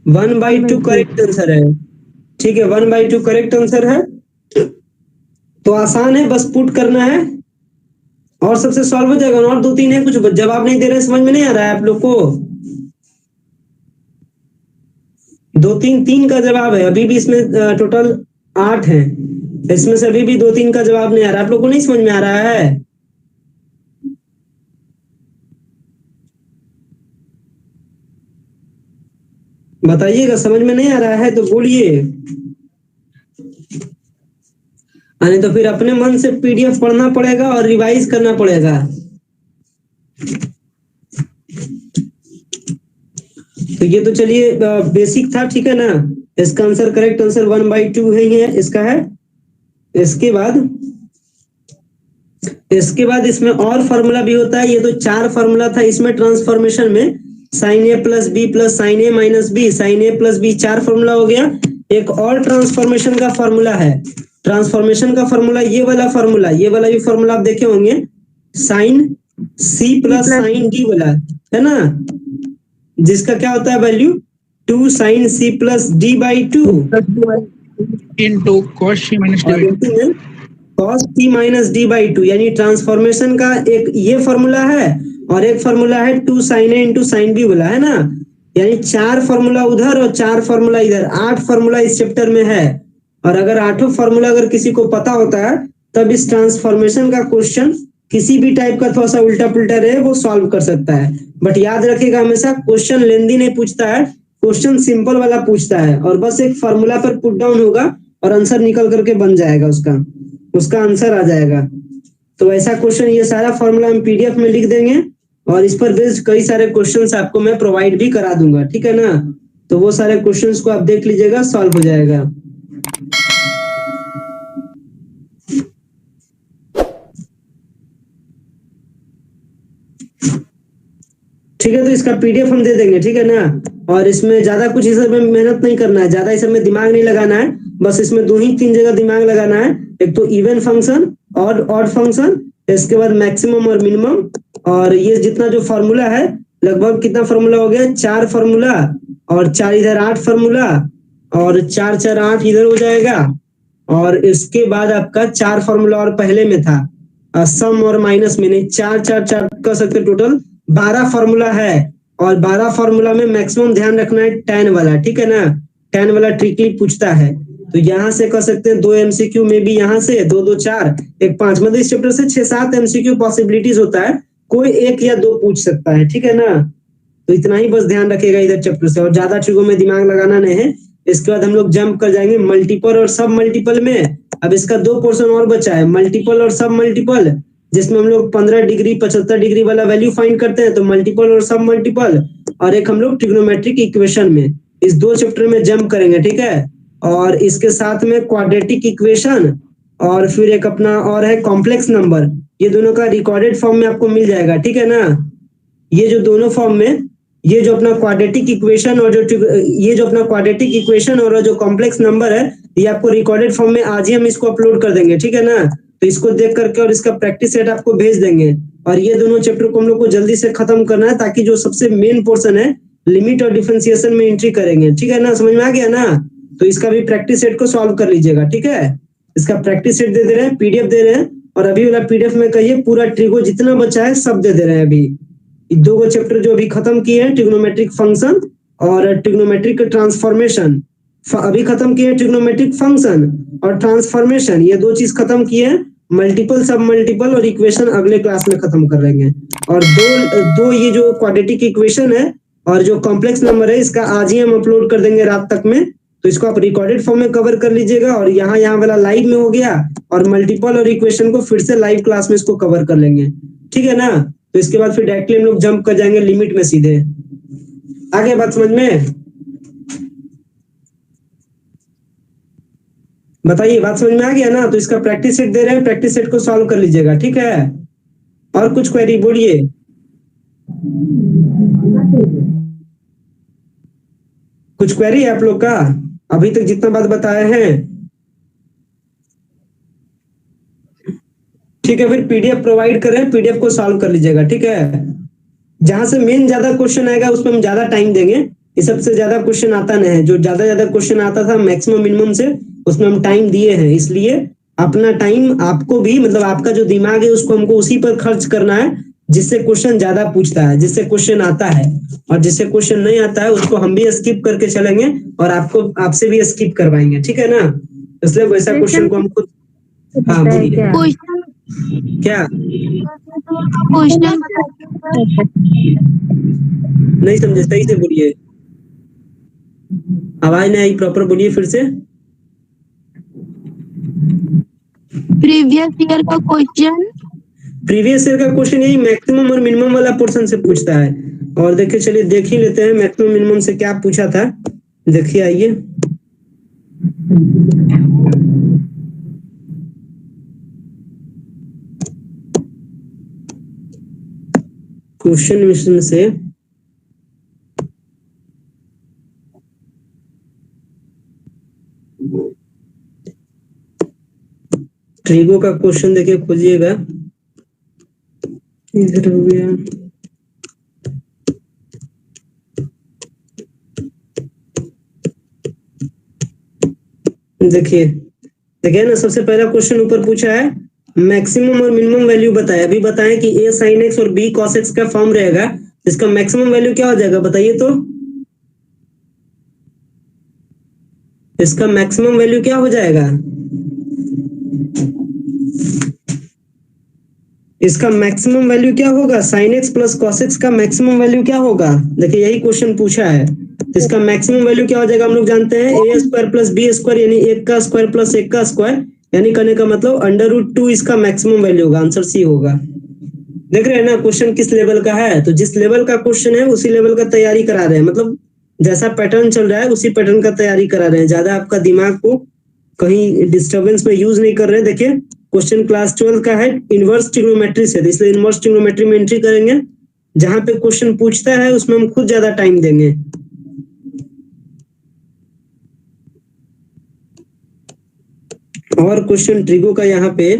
[SPEAKER 1] 1/2 करेक्ट आंसर है, ठीक है। 1/2 करेक्ट आंसर है। तो आसान है, बस पुट करना है और सबसे सॉल्व हो जाएगा। और 2-3 है, कुछ जवाब नहीं दे रहे, समझ में नहीं आ रहा है आप लोग को। 2-3 का जवाब है, अभी भी इसमें टोटल 8 है, इसमें से अभी भी 2-3 का जवाब नहीं आ रहा। आप लोग को नहीं समझ में आ रहा है, बताइएगा। समझ में नहीं आ रहा है तो बोलिए, नहीं तो फिर अपने मन से पीडीएफ पढ़ना पड़ेगा और रिवाइज करना पड़ेगा। तो ये तो चलिए बेसिक था, ठीक है ना। इसका आंसर करेक्ट आंसर 1/2 है, इसका है। इसके बाद इसके बाद इसमें और फॉर्मूला भी होता है। ये तो 4 फॉर्मूला था इसमें ट्रांसफॉर्मेशन में, sign A plus B plus sine A minus B, sine A plus B, 4 formula हो गया। एक और ट्रांसफॉर्मेशन का फॉर्मूला है। ट्रांसफॉर्मेशन का फॉर्मूला ये वाला फॉर्मूला, ये वाला भी फॉर्मूला आप देखे होंगे, sine C plus sine D वाला, है ना, जिसका क्या होता है वैल्यू 2 sine C plus D by 2
[SPEAKER 2] into cos c minus d by 2.
[SPEAKER 1] cos t minus D by 2, यानी ट्रांसफॉर्मेशन का एक ये फॉर्मूला है और एक फॉर्मूला है 2 sine A into sine B वाला, है ना। यानी 4 फॉर्मूला उधर और 4 फॉर्मूला इधर, 8 फॉर्मूला इस चैप्टर में है। और अगर 8 फॉर्मूला अगर किसी को पता होता है तब इस ट्रांसफॉर्मेशन का क्वेश्चन किसी भी टाइप का थोड़ा सा उल्टा पुल्टा रहे वो सॉल्व कर सकता है। बट याद रखिएगा हमेशा क्वेश्चन लेंदी नहीं पूछता है, क्वेश्चन सिंपल वाला पूछता है और बस एक फॉर्मूला पर पुट डाउन होगा और आंसर निकल करके बन जाएगा, उसका आंसर आ जाएगा। तो ऐसा क्वेश्चन, ये सारा फॉर्मूला हम पीडीएफ में लिख देंगे और इस पर बेस्ड कई सारे क्वेश्चंस आपको मैं प्रोवाइड भी करा दूंगा, ठीक है ना। तो वो सारे क्वेश्चंस को आप देख लीजिएगा, सॉल्व हो जाएगा। ठीक है, तो इसका पीडीएफ हम दे देंगे, ठीक है ना। और इसमें ज्यादा कुछ इस में मेहनत नहीं करना है, ज्यादा इस में दिमाग नहीं लगाना है, बस इसमें 2 ही 3 जगह दिमाग लगाना है। एक तो इवन फंक्शन और ऑड फंक्शन, इसके बाद मैक्सिमम और मिनिमम, और ये जितना जो फॉर्मूला है लगभग कितना फॉर्मूला हो गया, 4 फॉर्मूला और 4 इधर 8 फॉर्मूला और 4 4 8 इधर हो जाएगा। और इसके बाद आपका 4 फॉर्मूला और पहले में था सम और माइनस में, नहीं 4 4 4 कर सकते, टोटल 12 फॉर्मूला है। और 12 फॉर्मूला में मैक्सिमम ध्यान रखना है tan वाला, ठीक है ना। tan वाला ट्रिकली पूछता है, तो यहाँ से कर सकते हैं 2 एमसीक्यू में भी, यहाँ से 2 2 4 1 5, मतलब इस चैप्टर से 6 7 एमसीक्यू पॉसिबिलिटीज होता है, कोई 1 या 2 पूछ सकता है, ठीक है ना। तो इतना ही बस ध्यान रखिएगा इधर चैप्टर से, और ज्यादा ट्रिको में दिमाग लगाना नहीं है। इसके बाद हम लोग जंप कर जाएंगे मल्टीपल और सब मल्टीपल में। अब इसका 2 पोर्शन और बचा है, मल्टीपल और सब मल्टीपल, जिसमें हम लोग 15 डिग्री 75 डिग्री वाला वैल्यू फाइंड करते हैं, तो मल्टीपल और सब मल्टीपल, और एक हम लोग ट्रिग्नोमेट्रिक इक्वेशन में, इस 2 चैप्टर में जंप करेंगे, ठीक है। और इसके साथ में क्वाड्रेटिक इक्वेशन, और फिर एक अपना और है कॉम्प्लेक्स नंबर, ये दोनों का रिकॉर्डेड फॉर्म में आपको मिल जाएगा, ठीक है ना। ये जो दोनों फॉर्म में, ये जो अपना क्वाड्रेटिक इक्वेशन और ये जो अपना क्वाड्रेटिक इक्वेशन और जो कॉम्प्लेक्स नंबर है, ये आपको रिकॉर्डेड फॉर्म में आज ही हम इसको अपलोड कर देंगे, ठीक है ना। तो इसको देख करके और इसका प्रैक्टिस सेट आपको भेज देंगे। और ये दोनों चैप्टर को हम लोग को जल्दी से खत्म करना है, ताकि जो सबसे मेन पोर्शन है लिमिट और डिफरेंशिएशन में एंट्री करेंगे, ठीक है ना, समझ में आ गया ना। तो इसका भी प्रैक्टिस सेट को सॉल्व कर लीजिएगा, ठीक है। इसका प्रैक्टिस सेट दे दे रहे हैं, पीडीएफ दे रहे हैं, और अभी वाला पीडीएफ में कहिए पूरा ट्रिगो जितना बचा है सब दे दे रहे हैं। अभी 2 चैप्टर जो अभी खत्म किए हैं, ट्रिग्नोमेट्रिक फंक्शन और ट्रिग्नोमेट्रिक ट्रांसफॉर्मेशन, अभी खत्म किए हैं ट्रिग्नोमेट्रिक फंक्शन और ट्रांसफॉर्मेशन, ये 2 चीज खत्म किए हैं। मल्टीपल सब मल्टीपल और इक्वेशन अगले क्लास में खत्म कर लेंगे। और दो ये जो क्वाड्रेटिक इक्वेशन है और जो कॉम्प्लेक्स नंबर है, इसका आज ही हम अपलोड कर देंगे रात तक में, तो इसको आप रिकॉर्डेड फॉर्म में कवर कर लीजिएगा। और यहाँ वाला लाइव में हो गया, और मल्टीपल और इक्वेशन को फिर से लाइव क्लास में इसको कवर कर लेंगे, ठीक है ना। तो इसके बाद फिर डायरेक्टली हम लोग जंप कर जाएंगे लिमिट में सीधे। आगे बात समझ में बताइए, बात समझ में आ गया ना। तो इसका प्रैक्टिस सेट दे रहे हैं, प्रैक्टिस सेट को सॉल्व कर लीजिएगा, ठीक है। और कुछ क्वेरी बोलिए। कुछ क्वेरी है आप लोग का अभी तक जितना बात बताए हैं? ठीक है, फिर पीडीएफ प्रोवाइड कर रहे हैं, पीडीएफ को सॉल्व कर लीजिएगा, ठीक है। जहां से मेन ज्यादा क्वेश्चन आएगा उसमें हम ज्यादा टाइम देंगे, ये सबसे ज्यादा क्वेश्चन आता नहीं है। जो ज्यादा क्वेश्चन आता था मैक्सिमम मिनिमम से, उसमें हम टाइम दिए हैं, इसलिए अपना टाइम आपको भी, मतलब आपका जो दिमाग है उसको हमको उसी पर खर्च करना है जिससे क्वेश्चन ज्यादा पूछता है, जिससे क्वेश्चन आता है। और जिससे क्वेश्चन नहीं आता है उसको हम भी स्किप करके चलेंगे और आपसे भी स्किप करवाएंगे, ठीक है ना। इसलिए वैसा क्वेश्चन को हमको, हाँ बोलिए क्या
[SPEAKER 3] क्वेश्चन
[SPEAKER 1] नहीं समझे, सही से बोलिए, आवाज नहीं आई, प्रॉपर बोलिए फिर से।
[SPEAKER 3] प्रीवियस ईयर का क्वेश्चन,
[SPEAKER 1] प्रीवियस ईयर का क्वेश्चन यही मैक्सिमम और मिनिमम वाला पोर्शन से पूछता है। और देखिए, चलिए देख ही लेते हैं मैक्सिमम मिनिमम से क्या पूछा था। देखिए आइए, क्वेश्चन मिशन से ट्रिगो का क्वेश्चन देखिए, खोजिएगा, इधर हो गया। देखिए देखिए ना, सबसे पहला क्वेश्चन ऊपर पूछा है मैक्सिमम और मिनिमम वैल्यू बताया। अभी बताएं कि a sin x और b cos x का फॉर्म रहेगा, इसका मैक्सिमम वैल्यू क्या हो जाएगा बताइए तो। इसका मैक्सिमम वैल्यू क्या हो जाएगा? इसका मैक्सिमम वैल्यू क्या होगा? sin x plus cos x का मैक्सिमम वैल्यू क्या होगा? देखिए यही क्वेश्चन पूछा है, तो इसका मैक्सिमम वैल्यू क्या हो जाएगा? हम लोग जानते हैं a square plus b square, यानी 1 का स्क्वायर प्लस 1 का स्क्वायर, यानी करने का मतलब √2 इसका मैक्सिमम वैल्यू होगा। आंसर सी होगा। देख रहे हैं ना क्वेश्चन किस लेवल का है? तो जिस लेवल का क्वेश्चन है उसी लेवल का तैयारी करा रहे हैं, मतलब जैसा पैटर्न चल रहा है उसी पैटर्न का तैयारी करा रहे हैं, ज्यादा आपका दिमाग को कहीं डिस्टर्बेंस में यूज नहीं कर रहे हैं। देखिए क्वेश्चन क्लास 12 का है, इनवर्स ट्रिग्नोमेट्री से, इसलिए इनवर्स ट्रिग्नोमेट्री में एंट्री करेंगे। जहां पे क्वेश्चन पूछता है उसमें हम खुद ज्यादा टाइम देंगे। और क्वेश्चन ट्रिगो का यहाँ पे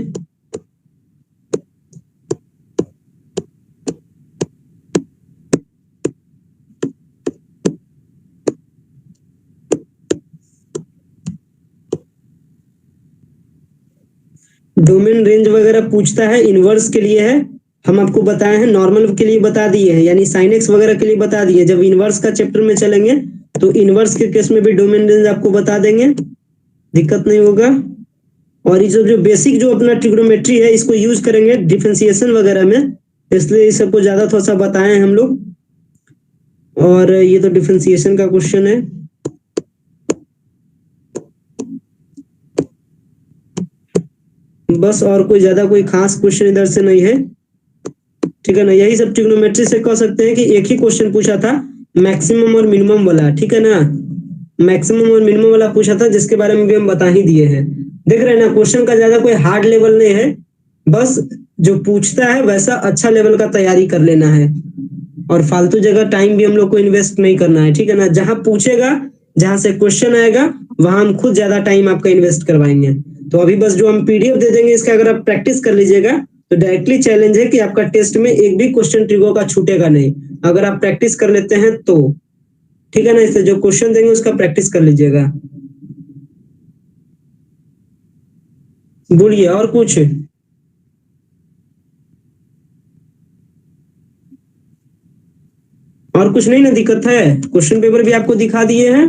[SPEAKER 1] डोमेन रेंज वगैरह पूछता है, इनवर्स के लिए है, हम आपको बताए हैं, नॉर्मल के लिए बता दिए हैं, यानी साइन एक्स वगैरह के लिए बता दिए। जब इनवर्स का चैप्टर में चलेंगे तो इनवर्स के केस में भी डोमेन रेंज आपको बता देंगे, दिक्कत नहीं होगा। और ये जो बेसिक जो अपना ट्रिग्नोमेट्री है इसको यूज करेंगे डिफरेंशिएशन वगैरह में, इसलिए इस सबको ज्यादा थोड़ा सा बताए हैं हम लोग। और ये तो डिफरेंशिएशन का क्वेश्चन है। बस और कोई ज्यादा कोई खास क्वेश्चन इधर से नहीं है, ठीक है ना। यही सब ट्रिग्नोमेट्री से कह सकते हैं कि एक ही क्वेश्चन पूछा था मैक्सिमम और मिनिमम वाला, ठीक है ना। मैक्सिमम और मिनिमम वाला पूछा था, जिसके बारे में भी हम बता ही दिए हैं। देख रहे हैं ना क्वेश्चन का ज्यादा कोई हार्ड लेवल नहीं है, बस जो पूछता है वैसा अच्छा लेवल का तैयारी कर लेना है, और फालतू जगह टाइम भी हम लोग को इन्वेस्ट नहीं करना है, ठीक है ना। जहां पूछेगा, जहां से क्वेश्चन आएगा वहां हम खुद ज्यादा टाइम आपका इन्वेस्ट करवाएंगे। तो अभी बस जो हम पीडीएफ दे देंगे इसका अगर आप प्रैक्टिस कर लीजिएगा तो डायरेक्टली चैलेंज है कि आपका टेस्ट में एक भी क्वेश्चन ट्रिगो का छूटेगा नहीं, अगर आप प्रैक्टिस कर लेते हैं तो, ठीक है ना। इसलिए जो क्वेश्चन देंगे उसका प्रैक्टिस कर लीजिएगा। बोलिए और कुछ? और कुछ नहीं ना दिक्कत है? क्वेश्चन पेपर भी आपको दिखा दिए हैं।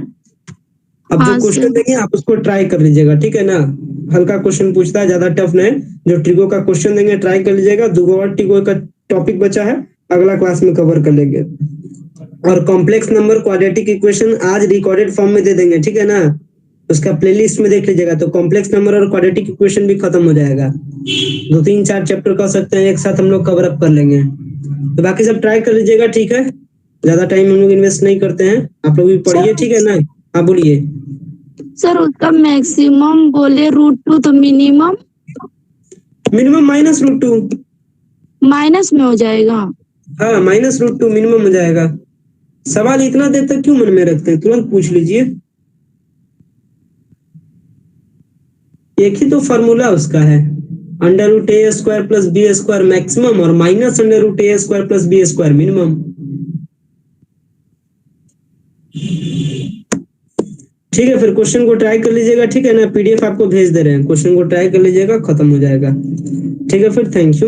[SPEAKER 1] अब जो
[SPEAKER 3] हाँ
[SPEAKER 1] क्वेश्चन
[SPEAKER 3] सर।
[SPEAKER 1] देंगे आप उसको ट्राई कर लीजिएगा, ठीक है ना। हल्का क्वेश्चन पूछता है, ज्यादा टफ नहीं। जो ट्रिगो का क्वेश्चन देंगे ट्राई कर लीजिएगा। 2 और ट्रिगो का टॉपिक बचा है, अगला क्लास में कवर कर लेंगे। और कॉम्प्लेक्स नंबर क्वाड्रेटिक इक्वेशन आज रिकॉर्डेड फॉर्म में दे देंगे, ठीक है ना। उसका प्लेलिस्ट में देख लीजिएगा, तो कॉम्प्लेक्स नंबर और क्वाड्रेटिक इक्वेशन भी खत्म हो जाएगा। 2 3 4 चैप्टर कर सकते हैं एक साथ, हम लोग कवर अप कर लेंगे। तो बाकी सब ट्राई कर लीजिएगा, ठीक है। ज्यादा टाइम हम लोग इन्वेस्ट नहीं करते हैं, आप लोग भी पढ़िए, ठीक है ना। हाँ बोलिए।
[SPEAKER 3] सर उसका मैक्सिमम बोले √2, तो मिनिमम
[SPEAKER 1] मिनिमम -√2।
[SPEAKER 3] माइनस में हो जाएगा।
[SPEAKER 1] हाँ -√2 मिनिमम हो जाएगा। सवाल इतना देर तक क्यों मन में रखते हैं, तुरंत पूछ लीजिए। एक ही तो फॉर्मूला उसका है, √a² प्लस b² मैक्सिमम और -√a² प्लस b² मिनिमम। ठीक है, फिर क्वेश्चन को ट्राई कर लीजिएगा, ठीक है ना। पीडीएफ आपको भेज दे रहे हैं, क्वेश्चन को ट्राई कर लीजिएगा, खत्म हो जाएगा। ठीक है फिर, थैंक यू।